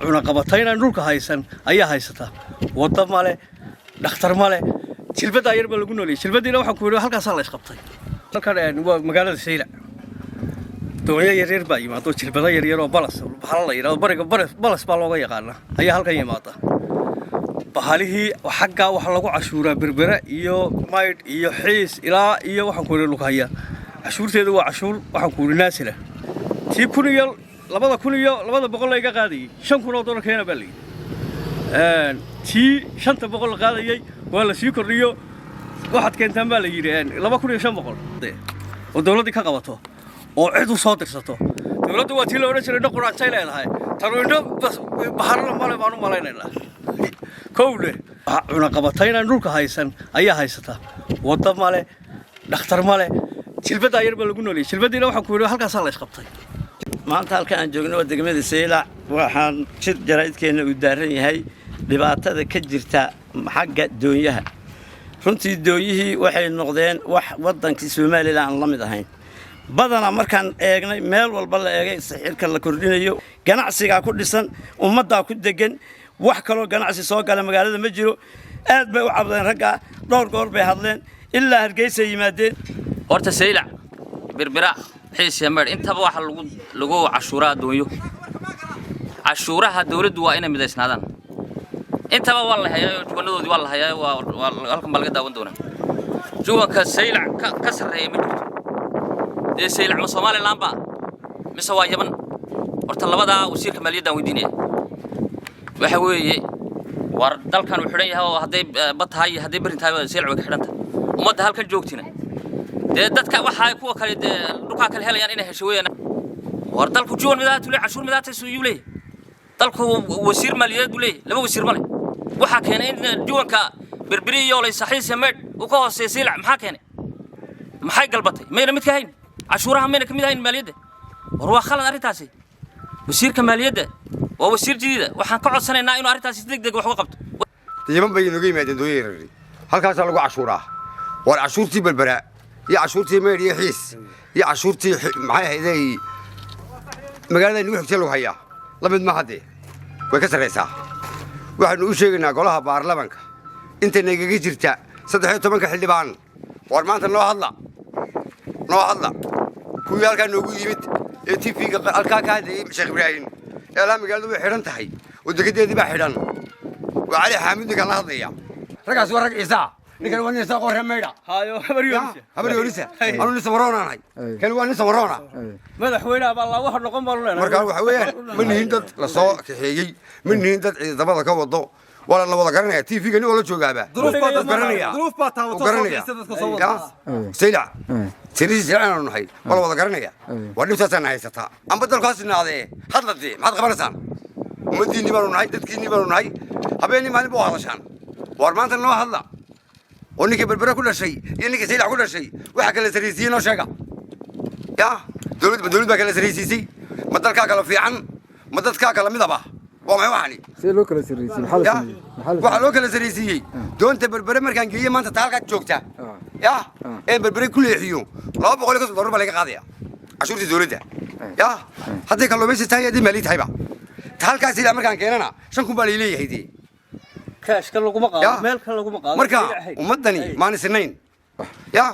cunaqabatayna dhulka haysan ayaa haysata wada male dhakhtar male jilbada yar baa lagu nooliyay jilbadiina waxa ku yiri halkaas la isqabtay halkan waa magaalada Saylac doonaya yaryar baa yimaado jilbada yaryar oo balas bahal la yiraahdo bariga balas baa looga yaqaan ayaa halkan yimaada bahalihii xagga waxa lagu cashuuraa berbera iyo mayd iyo xiis ilaa iyo waxa ku yiri lugaya cashuurteedu waa cashuur waxa ku yiri naasila tii kuniyal labada boqol iga qaadayay 5,000 oo dollar keena baa leeyahay tii 500 qaadayay waa la sii kordhiyo waxaad keentaan baa la yiri 2,500 oo dawladdu ka qabato oo cid u soo dirsato dawladdu waa tii la oran jiray dhaqan ay leedahay taroindo bahar la male baan u maleynaynaa kowle cunaqabatayna dhulka haysan ayaa haysata wada male dhakhtar male jilbada yar baa lagu nooliyay jilbadiina waxa ku yiri halkaas la isqabtay maanta halkaan aan joogno degmada Saylac waxaan shir jaraa'idkeena u daaran yahay dhibaatada ka jirta xagga doonyaha runtii doonyihii waxay noqdeen wax wadankii Soomaaliland aan la mid ahayn badana markaan eegnay meel walba la eegay sixirka la kordhinayo ganacsiga ku dhisan ummadda ku degan wax kale oo ganacsi soo gala magaalada ma jiro aad bay u cabdeen ragga dhowr goor bay hadleen ilaa Hargeysa yimaadeen horta Saylac berbera xiis yamar intaba waxa lagu cashuuraa doonyo cashuuraha dawladdu waa inay midaysnaadaan intaba waa la hayaa juwanadoodii waa la hayaa waa halkan baa laga daawan doonaa juwanka Saylac ka sareeyay ma jirto Saylac ma Soomaaliland ba mise waa Yaman horta labada wasiirka maaliyadda weydiinaya waxa weeye war dalkan uu xiran yahay oo haday batahay haday barintahay Saylac way ka xiranta ummadda halkan joogtina dadka waxa kuwa kale dhulka kale helayaan inay hesho weeyaan war dalku juwan midaad u leeyahay cashuur midaad soo yulay dalku wasiir maaliyad u leeyahay laba wasiir male waxa keenay in juwanka berberi iyo lay saxiis yameed uu ka hooseeyay Saylac maxaa keenay maxay galbatay meena mid ka hayn cashuuraha meena kamid ahayn maaliyadda war waa khalad arintaasi wasiirka maaliyadda waa wasiir jidida waxaan ka codsanaynaa inuu arintaasi degdeg wax uga qabto Yaman bay inaga yimaadeen dooyay halkaas lagu cashuuraa war cashuurtii berbera يا عشورتي مير يا حيس يا عشورتي معايا هذي مقالة إنه يحكي له هيا لمد ما حدي ويكسر رأسه واحد نقول شيء إنه قالها بارلمانك أنت نيجي جرتا صدقته منك حلي بان ورمانت الله الله كويال كان نقول يمد تي في الكاك هذه شيخ إبراهيم يا لا مقال له حيران تحي ودك دي بحيران وعلي حامد قال الله ضيع رجع صورك إساء نكان وين نساق ورميدا هايو خبر يوريسه أنا لسه ورانا هاي كان وين لسه ورانا madaxweynaha baa la wax noqon baa leenahay marka waxa weeyaan min hindad la soo kaxeeyay min hindad ciidamada ka wado wala la wada garanaya TV-ga wala joogaaba duruuf baa taawato dadka soo wada Saylac Saylac nahay wala wada garanaya waa dhibtaasana haysata amba dalkaas naadee hadladii maxad qabanaysan umadiini baa nahay dadkiini baa nahay habeeni maalin buu hadashaan war maanta noo hadla ونيك بالبرا كل شيء يعني كسيل على كل شيء واحد كلا سريسيين أو شجع يا دولت بكلا سريسي ما تلقى كلا في عن ما تلقى كلا مذبح وما وحني سيلو كلا سريسي محل كلا سريسي دون تبربرة مركان جيه ما أنت تلقى تشوكته يا إيه بالبرا كل يحيون لا بقول لك ضرب عليك قاضية عشان تزورده يا حتى كلو بس تاي دي مالي تايبا تلقى سيل مركان كيننا شن كوبالي ليه هيدي كاش كان لغو مقاد مeel kan lagu maqaado marka umadani maan isnayn ya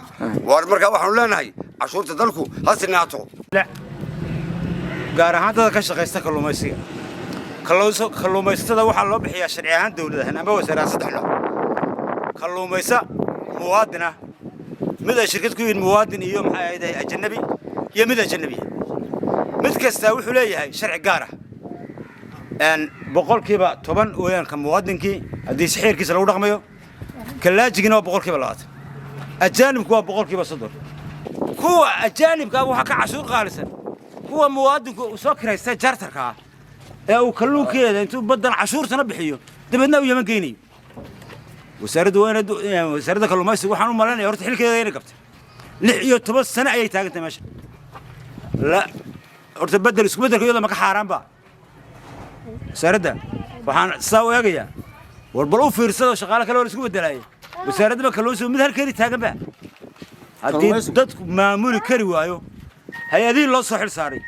war marka waxaan leenahay cashuurta dalku ha sinaato gaar ahaan dadka ka shaqeysta kalluumaysatada waxa loo bixiyaa sharci ahaan dawladda ama wasaaradda saddex nooc kalluumaysa muwaadina mid ay shirkad ku yihiin muwaadin iyo maxay ahayd ajnabi iyo mid ajnabi mid kasta wuxuu leeyahay sharci gaar ah boqolkiiba 10 weeyaan ka muwaadinkii hadii saxiirkiisa lagu dhaqmayo kalaajigina waa boqolkiiba 20 ajaanibku waa boqolkiiba 30 kuwa ajaanibka waxa ka cashuur qaalisan kuwa muwaadinku soo kiraysta jartarka ee uu kalluunkeeda intuu badan cashuurtana bixiyo dibadna uu Yaman geeyay wasaaradda kalluumaysiga waxaan u maleynayaa horta xilkeeda inay qabtay 16 sano ayay taagantay meesha la horta bedel isku bedelkooda ma ka xaaraan ba wasaaradda waxaan soo eegayaa warbal u fiirsado shaqaale kale oo isku bedelay wasaaradda kalluumaysiga mid halkeeda taagan ba haddii dadku maamuli kari waayo hay'adii loo soo xil saaray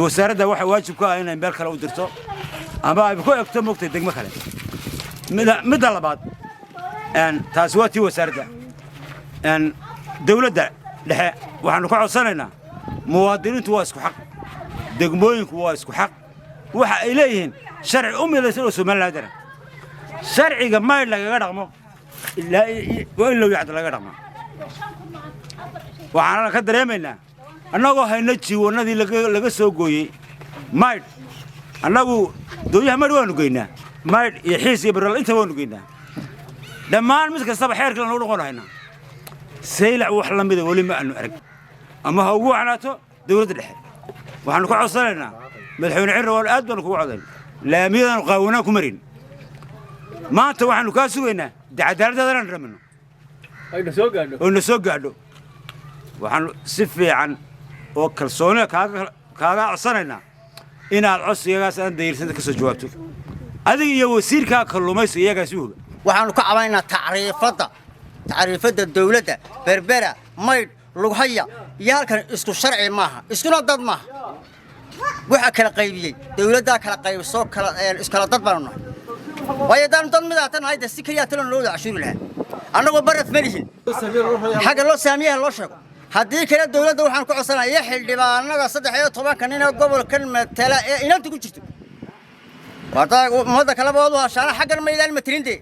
wasaaradda waxa waajib ka ah inay meel kale u dirto أما بكون أكتب مقطع دق مكله مدة لبعض أن تاسواتي وسردة أن دولة ده وحنا كل عصرنا مواطنين تواسكو حق دقموين تواسكو حق وح إليهن شرع أمي لا يسوي سمن لا درا شرعي ما يلا يقدمه إلا وين لو يعد لا يقدمه وحنا كدر يمنا أنا هو هنجي ونادي لقى سوقي مايد أنا هو دوية ما روانو قينا مايد يحيس يبرر أنت وانو قينا لما المسك الصباح حيرك لنا نقول هنا سيلع وحلم بده ولي ما أنو أرق أما هو عناته دولة الحين وحنا كل عصرنا ملحون عر والأد ونكو عضل لا ميدا قاونا كمرين ما أنت وحنا كاسوينا دعدار ده نرمنه ونسوق قعدو وحنا سفي عن وكل صونة كاغا عصرنا إن العصر يجاس أن دير سنتك سجوابته هذه يوسير كاكلو ما يسوي يجاس يوه waxaanu ka cabaynaa tacriifada dawladda berbera mayd lughaya iyo halkan isku sharci maaha iskuna dad maaha waxa kala qaybiyay dawladda kala qaybiso kala iskala dad baanu nahay way dad mid aatan hayda si kaliya talan loo cashuur lahaa annagoo baraf malihin xaga loo saamiyaha loo sheego haddii kale dawladda waxaan ku codsanayaa xildhibaanada 13 nin oo gobolkan matala ee inanta ku jirto wada kala boodu hashaana xagan ma ilaalin matrinde